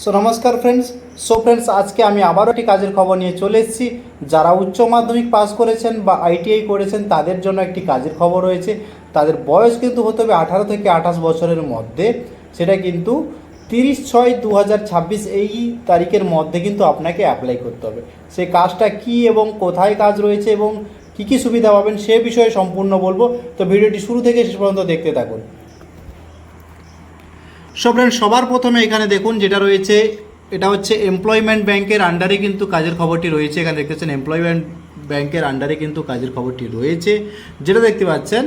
নমস্কার ফ্রেন্ডস, আজকে আমি আবারও একটি কাজের খবর নিয়ে চলে এসেছি। যারা উচ্চ মাধ্যমিক পাস করেছেন বা আইটিআই করেছেন তাদের জন্য একটি কাজের খবর রয়েছে। তাদের বয়স কিন্তু হতে হবে 18 থেকে 28 বছরের মধ্যে। সেটা কিন্তু 30/6/2026 এই তারিখের মধ্যে কিন্তু আপনাকে অ্যাপ্লাই করতে হবে। সেই কাজটা কি এবং কোথায় কাজ রয়েছে এবং কী কী সুবিধা পাবেন সে বিষয়ে সম্পূর্ণ বলবো। তো ভিডিওটি শুরু থেকে শেষ পর্যন্ত দেখতে থাকুন। সবার প্রথমে এখানে দেখুন যেটা রয়েছে, এটা হচ্ছে এমপ্লয়মেন্ট ব্যাংকের আন্ডারে কিন্তু কাজের খবরটি রয়েছে। এখানে দেখতেছেন এমপ্লয়মেন্ট ব্যাংকের আন্ডারে কিন্তু কাজের খবরটি রয়েছে। যেটা দেখতে পাচ্ছেন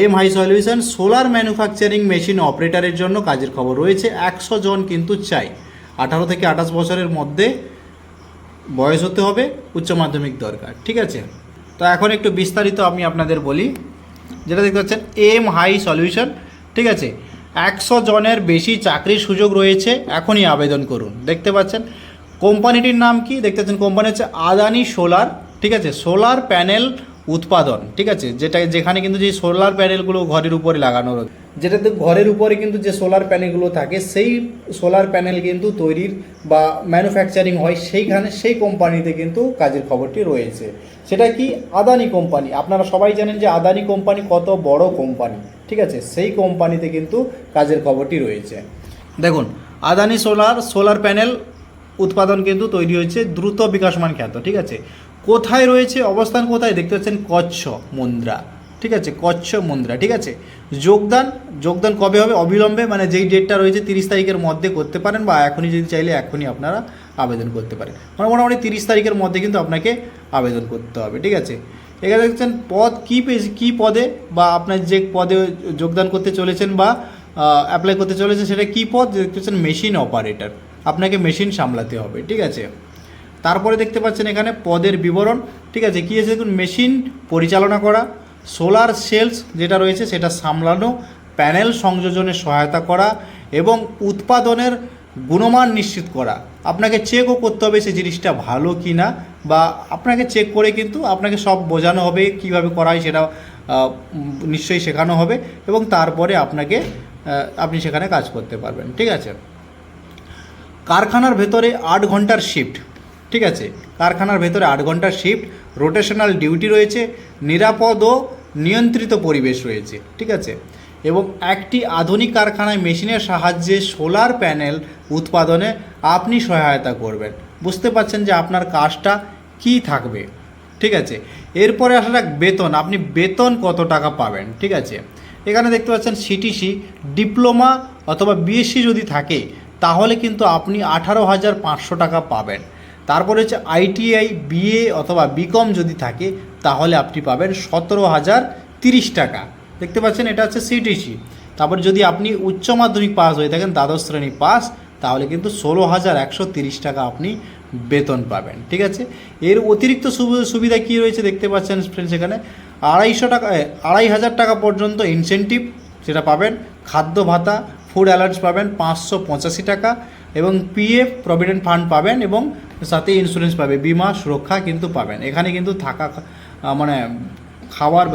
M high solution solar manufacturing machine অপারেটরের জন্য কাজের খবর রয়েছে। 100 জন কিন্তু চাই। 18 থেকে 28 বছরের মধ্যে বয়স হতে হবে, উচ্চ মাধ্যমিক দরকার। ঠিক আছে, তো এখন একটু বিস্তারিত আমি আপনাদের বলি। যেটা দেখতে পাচ্ছেন এম হাই সলিউশন, ঠিক আছে, 100 জনের বেশি চাকরির সুযোগ রয়েছে, এখনই আবেদন করুন। দেখতে পাচ্ছেন কোম্পানিটির নাম কি, দেখতে পাচ্ছেন কোম্পানি হচ্ছে আদানি সোলার। ঠিক আছে, সোলার প্যানেল উৎপাদন। ঠিক আছে, যেখানে কিন্তু যে সোলার প্যানেলগুলো ঘরের উপরে লাগানো রয়েছে, যেটাতে ঘরের উপরে কিন্তু যে সোলার প্যানেলগুলো থাকে সেই সোলার প্যানেল কিন্তু তৈরির বা ম্যানুফ্যাকচারিং হয় সেই কোম্পানিতে কিন্তু কাজের খবরটি রয়েছে। সেটা কি আদানি কোম্পানি। আপনারা সবাই জানেন যে আদানি কোম্পানি কত বড় কোম্পানি। ঠিক আছে, সেই কোম্পানিতে কিন্তু কাজের খবরটি রয়েছে। দেখুন আদানি সোলার প্যানেল উৎপাদন কিন্তু তৈরি হয়েছে দ্রুত বিকাশমান খ্যাত। ঠিক আছে, কোথায় রয়েছে, অবস্থান কোথায়, দেখতে পাচ্ছেন কচ্ছ মুন্দ্রা। ঠিক আছে, কচ্ছ মুন্দ্রা। ঠিক আছে, যোগদান কবে হবে, অবিলম্বে, মানে যেই ডেটটা রয়েছে 30 তারিখের মধ্যে করতে পারেন বা এখনই যদি চাইলে এখনই আপনারা আবেদন করতে পারেন। মানে মোটামুটি 30 তারিখের মধ্যে কিন্তু আপনাকে আবেদন করতে হবে। ঠিক আছে, এখানে দেখছেন পদ কী পদে বা আপনার যে পদে যোগদান করতে চলেছেন বা অ্যাপ্লাই করতে চলেছেন সেটা কী পদ, দেখতে পাচ্ছেন মেশিন অপারেটর। আপনাকে মেশিন সামলাতে হবে। ঠিক আছে, তারপরে দেখতে পাচ্ছেন এখানে পদের বিবরণ। ঠিক আছে, কী আছে দেখুন, মেশিন পরিচালনা করা, সোলার সেলস যেটা রয়েছে সেটা সামলানো, প্যানেল সংযোজনে সহায়তা করা এবং উৎপাদনের গুণমান নিশ্চিত করা। আপনাকে চেকও করতে হবে সেই জিনিসটা ভালো কি না, বা আপনাকে চেক করে কিন্তু আপনাকে সব বোঝানো হবে, কীভাবে করা হয় সেটা নিশ্চয়ই শেখানো হবে এবং তারপরে আপনি সেখানে কাজ করতে পারবেন। ঠিক আছে, কারখানার ভেতরে 8 ঘন্টার শিফট। ঠিক আছে, কারখানার ভেতরে 8 ঘন্টার শিফট, রোটেশনাল ডিউটি রয়েছে, নিরাপদ ও নিয়ন্ত্রিত পরিবেশ রয়েছে। ঠিক আছে, এবং একটি আধুনিক কারখানায় মেশিনের সাহায্যে সোলার প্যানেল উৎপাদনে আপনি সহায়তা করবেন। বুঝতে পারছেন যে আপনার কাজটা কি থাকবে। ঠিক আছে, এরপরে আসলে বেতন, আপনি বেতন কত টাকা পাবেন। ঠিক আছে, এখানে দেখতে পাচ্ছেন সিটিসি, ডিপ্লোমা অথবা বিএসসি যদি থাকে তাহলে কিন্তু আপনি 18,500 টাকা পাবেন। তারপরে হচ্ছে আইটিআই, বিএ অথবা বিকম যদি থাকে তাহলে আপনি পাবেন 17,030 টাকা। দেখতে পাচ্ছেন এটা হচ্ছে সিটিসি। তারপর যদি আপনি উচ্চ মাধ্যমিক পাস হয়ে থাকেন, দ্বাদশ শ্রেণী পাস, তাহলে কিন্তু 16,130 টাকা আপনি বেতন পাবেন। ঠিক আছে, এর অতিরিক্ত সুবিধা কী রয়েছে দেখতে পাচ্ছেন ফ্রেন্ডস, এখানে 2,500 টাকা পর্যন্ত ইনসেন্টিভ সেটা পাবেন, খাদ্য ভাতা, ফুড অ্যালাউন্স পাবেন 585 টাকা এবং পিএফ প্রভিডেন্ট ফান্ড পাবেন এবং সাথে ইন্স্যুরেন্স পাবে, বিমা সুরক্ষা কিন্তু পাবেন। এখানে কিন্তু খাওয়ার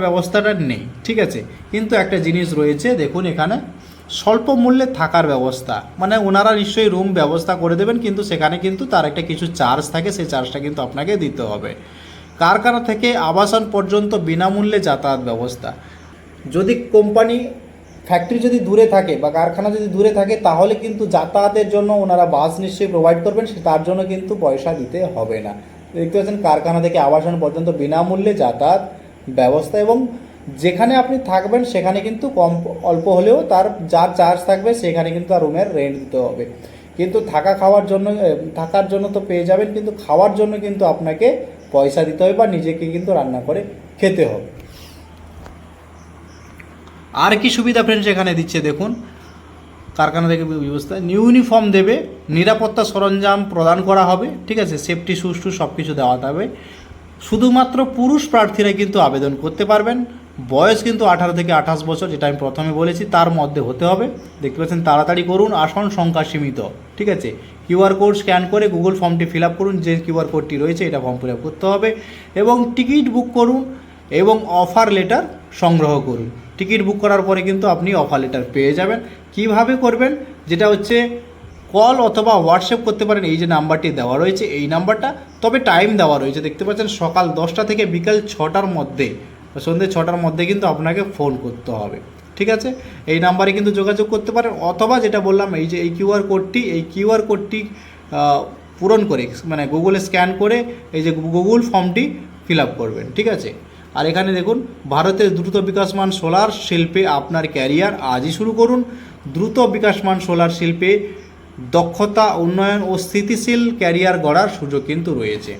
ব্যবস্থাটা নেই। ঠিক আছে, কিন্তু একটা জিনিস রয়েছে দেখুন, এখানে স্বল্প মূল্যে থাকার ব্যবস্থা, মানে ওনারা নিশ্চয়ই রুম ব্যবস্থা করে দেবেন, কিন্তু সেখানে কিন্তু তার একটা কিছু চার্জ থাকে, সেই চার্জটা কিন্তু আপনাকে দিতে হবে। কারখানা থেকে আবাসন পর্যন্ত বিনামূল্যে যাতায়াত ব্যবস্থা। যদি ফ্যাক্টরি যদি দূরে থাকে বা কারখানা যদি দূরে থাকে তাহলে কিন্তু যাতায়াতের জন্য ওনারা বাস নিশ্চয়ই প্রোভাইড করবেন, তার জন্য কিন্তু পয়সা দিতে হবে না। দেখতে পাচ্ছেন কারখানা থেকে আবাসন পর্যন্ত বিনামূল্যে যাতায়াত ব্যবস্থা এবং যেখানে আপনি থাকবেন সেখানে কিন্তু অল্প হলেও যার চার্জ থাকবে সেখানে কিন্তু আর রুমের রেন্ট দিতে হবে। কিন্তু থাকার জন্য তো পেয়ে যাবেন, কিন্তু খাওয়ার জন্য কিন্তু আপনাকে পয়সা দিতে হবে বা নিজেকে কিন্তু রান্না করে খেতে হবে। আর কি সুবিধা ফ্রেন্ডস এখানে দিচ্ছে দেখুন, কারখানা থেকে ব্যবস্থা, ইউনিফর্ম দেবে, নিরাপত্তা সরঞ্জাম প্রদান করা হবে। ঠিক আছে, সেফটি শ্যুজ সব কিছু দেওয়া হবে। শুধুমাত্র পুরুষ প্রার্থীরা কিন্তু আবেদন করতে পারবেন। বয়স কিন্তু 18 থেকে 28 বছর, যেটা আমি প্রথমে বলেছি তার মধ্যে হতে হবে। দেখতে পাচ্ছেন তাড়াতাড়ি করুন, আসন সংখ্যা সীমিত। ঠিক আছে, কিউআর কোড স্ক্যান করে গুগল ফর্মটি ফিল আপ করুন, যে কিউআর কোডটি রয়েছে এটা ফর্ম ফিল আপ করতে হবে এবং টিকিট বুক করুন এবং অফার লেটার সংগ্রহ করুন। টিকিট বুক করার পরে কিন্তু আপনি অফার লেটার পেয়ে যাবেন। কিভাবে করবেন, যেটা হচ্ছে কল অথবা হোয়াটসঅ্যাপ করতে পারেন, এই যে নাম্বারটি দেওয়া রয়েছে এই নাম্বারটা। তবে টাইম দেওয়া রয়েছে, দেখতে পাচ্ছেন সকাল 10টা থেকে বিকাল 6টার মধ্যে, সন্ধ্যে 6টার মধ্যে কিন্তু আপনাকে ফোন করতে হবে, ঠিক আছে। এই নাম্বারে কিন্তু যোগাযোগ করতে পারেন, অথবা যেটা বললাম এই যে এই কিউআর কোডটি পূরণ করে মানে গুগলে স্ক্যান করে এই যে গুগল ফর্মটি ফিল আপ করবেন, ঠিক আছে। আর এখানে দেখুন, ভারতের দ্রুত বিকাশমান সোলার শিল্পে আপনার ক্যারিয়ার আজই শুরু করুন। দ্রুত বিকাশমান সোলার শিল্পে দক্ষতা উন্নয়ন ও স্থিতিশীল ক্যারিয়ার গড়ার সুযোগ কিন্তু রয়েছে।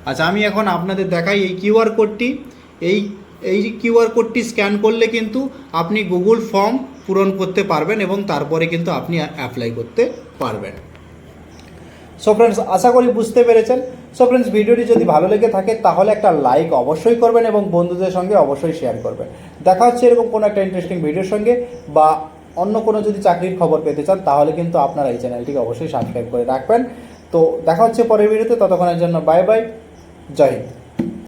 আচ্ছা, আমি এখন আপনাদের দেখাই এই কিউআর কোডটি। এই কিউআর কোডটি স্ক্যান করলে কিন্তু আপনি গুগল ফর্ম পূরণ করতে পারবেন এবং তারপরে কিন্তু আপনি অ্যাপ্লাই করতে পারবেন। সো ফ্রেন্ডস, আশা করি বুঝতে পেরেছেন। সো ফ্রেন্ডস, ভিডিওটি যদি ভালো লেগে থাকে তাহলে একটা লাইক অবশ্যই করবেন এবং বন্ধুদের সঙ্গে অবশ্যই শেয়ার করবেন। দেখা হচ্ছে এরকম কোনো একটা ইন্টারেস্টিং ভিডিওর সঙ্গে, বা অন্য কোনো যদি চাকরির খবর পেতে চান তাহলে কিন্তু আপনারা এই চ্যানেলটিকে অবশ্যই সাবস্ক্রাইব করে রাখবেন। তো দেখা হচ্ছে পরের ভিডিওতে, ততক্ষণের জন্য বাই বাই, জয় হিন্দ।